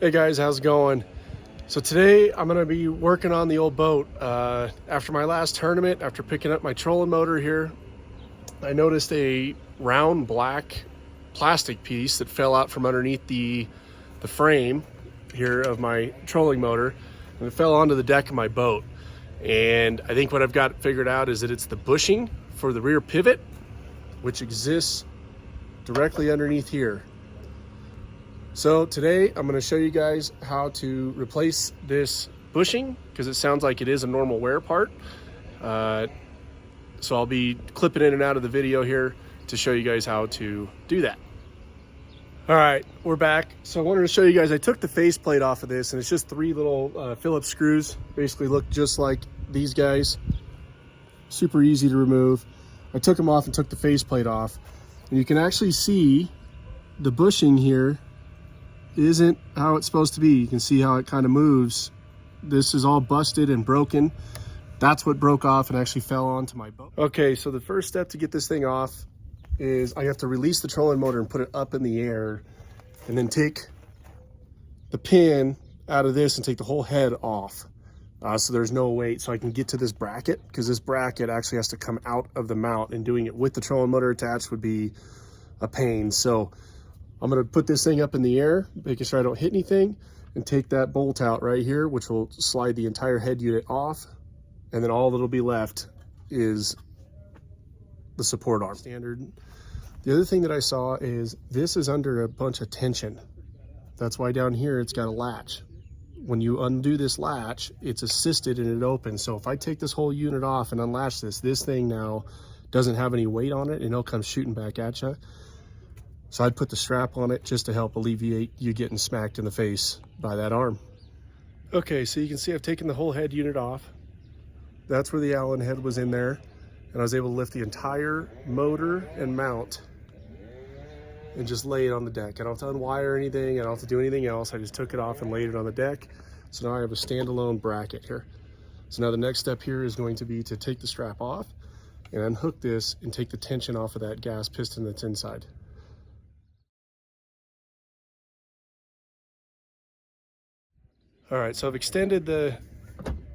Hey guys, how's it going? So today I'm gonna be working on the old boat. After my last tournament, after picking up my trolling motor here, I noticed a round black plastic piece that fell out from underneath the frame here of my trolling motor, and it fell onto the deck of my boat. And I think what I've got figured out is that it's the bushing for the rear pivot, which exists directly underneath here. So today I'm going to show you guys how to replace this bushing, because it sounds like it is a normal wear part. So I'll be clipping in and out of the video here to show you guys how to do that. All right, we're back. So I wanted to show you guys, I took the faceplate off of this, and it's just three little Phillips screws. Basically look just like these guys. Super easy to remove. I took them off and took the faceplate off, and you can actually see the bushing here isn't how it's supposed to be. You can see how it kind of moves. This is all busted and broken. That's what broke off and actually fell onto my boat. Okay, so the first step to get this thing off is I have to release the trolling motor and put it up in the air, and then take the pin out of this and take the whole head off. So there's no weight, so I can get to this bracket, because this bracket actually has to come out of the mount, and doing it with the trolling motor attached would be a pain. So I'm gonna put this thing up in the air, making sure I don't hit anything, and take that bolt out right here, which will slide the entire head unit off. And then all that'll be left is the support arm. Standard. The other thing that I saw is this is under a bunch of tension. That's why down here it's got a latch. When you undo this latch, it's assisted and it opens. So if I take this whole unit off and unlatch this thing now doesn't have any weight on it, and it'll come shooting back at you. So I'd put the strap on it just to help alleviate you getting smacked in the face by that arm. Okay, so you can see I've taken the whole head unit off. That's where the Allen head was in there. And I was able to lift the entire motor and mount and just lay it on the deck. I don't have to unwire anything. I don't have to do anything else. I just took it off and laid it on the deck. So now I have a standalone bracket here. So now the next step here is going to be to take the strap off and unhook this and take the tension off of that gas piston that's inside. All right, so I've extended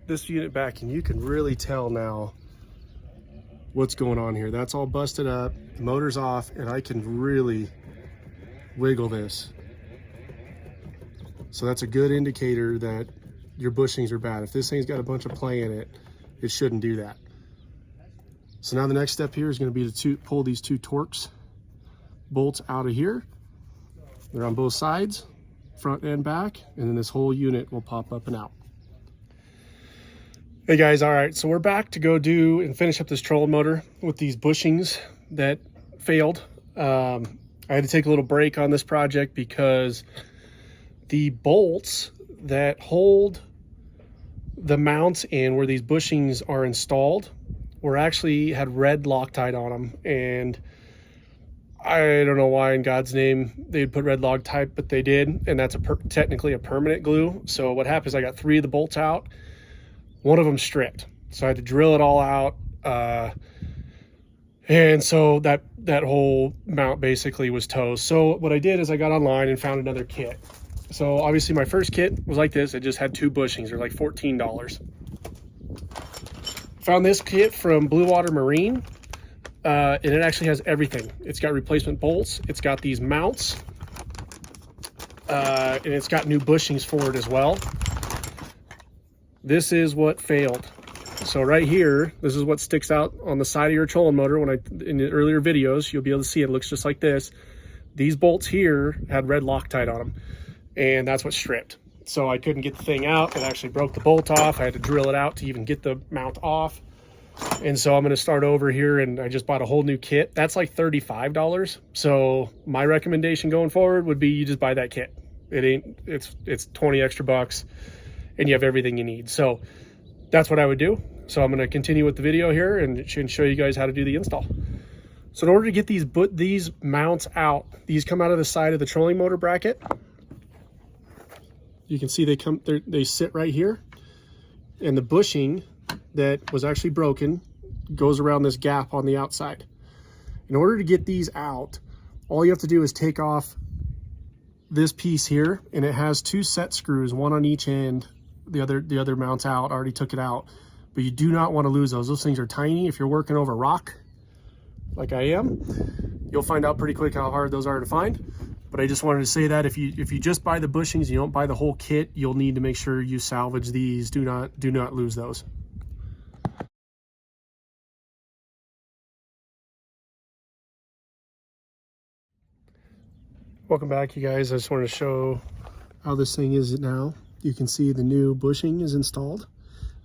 this unit back, and you can really tell now what's going on here. That's all busted up, the motor's off, and I can really wiggle this. So that's a good indicator that your bushings are bad. If this thing's got a bunch of play in it, it shouldn't do that. So now the next step here is going to be to pull these two Torx bolts out of here. They're on both sides, front and back, and then this whole unit will pop up and out. Hey guys, all right, so we're back to go do and finish up this trolling motor with these bushings that failed. I had to take a little break on this project because the bolts that hold the mounts in where these bushings are installed had red Loctite on them, and I don't know why in God's name they'd put red Loctite, but they did, and that's technically a permanent glue. So what happened is I got three of the bolts out, one of them stripped, so I had to drill it all out, and so that whole mount basically was toast. So what I did is I got online and found another kit. So obviously my first kit was like this. It just had two bushings. They're like $14. Found this kit from Blue Water Marine. And it actually has everything. It's got replacement bolts, it's got these mounts, and it's got new bushings for it as well. This is what failed. So right here, this is what sticks out on the side of your trolling motor. In the earlier videos, you'll be able to see it looks just like this. These bolts here had red Loctite on them, and that's what stripped. So I couldn't get the thing out. It actually broke the bolt off. I had to drill it out to even get the mount off. And so I'm going to start over here, and I just bought a whole new kit. That's like $35. So my recommendation going forward would be you just buy that kit. It's 20 extra bucks and you have everything you need. So that's what I would do. So I'm going to continue with the video here and show you guys how to do the install. So in order to get these mounts out, these come out of the side of the trolling motor bracket. You can see they sit right here, and the bushing that was actually broken goes around this gap on the outside. In order to get these out, all you have to do is take off this piece here, and it has 2 set screws, one on each end. The other mounts out. I already took it out, but you do not want to lose those. Those things are tiny. If you're working over rock, like I am, you'll find out pretty quick how hard those are to find. But I just wanted to say that if you just buy the bushings, you don't buy the whole kit, you'll need to make sure you salvage these. Do not lose those. Welcome back, you guys. I just wanted to show how this thing is now. You can see the new bushing is installed.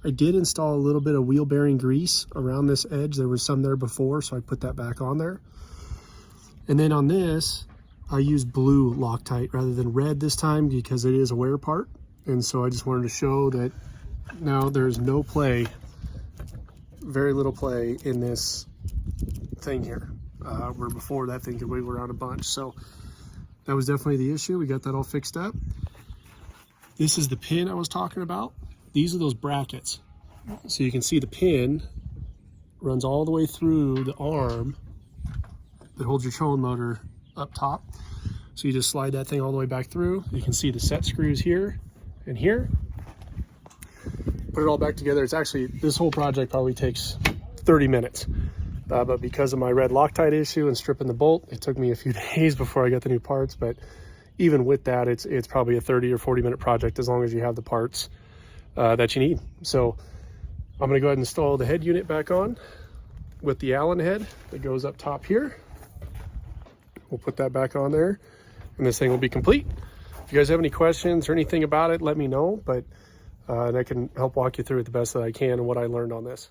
I did install a little bit of wheel bearing grease around this edge. There was some there before, so I put that back on there. And then on this, I used blue Loctite rather than red this time because it is a wear part. And so I just wanted to show that now there's no play, very little play in this thing here. Where before that thing could wiggle around a bunch. So that was definitely the issue. We got that all fixed up. This is the pin I was talking about. These are those brackets. So you can see the pin runs all the way through the arm that holds your trolling motor up top. So you just slide that thing all the way back through. You can see the set screws here and here. Put it all back together. It's actually, this whole project probably takes 30 minutes. But because of my red Loctite issue and stripping the bolt, it took me a few days before I got the new parts. But even with that, it's probably a 30 or 40 minute project as long as you have the parts that you need. So I'm gonna go ahead and install the head unit back on with the Allen head that goes up top here. We'll put that back on there and this thing will be complete. If you guys have any questions or anything about it, let me know, but and I can help walk you through it the best that I can and what I learned on this.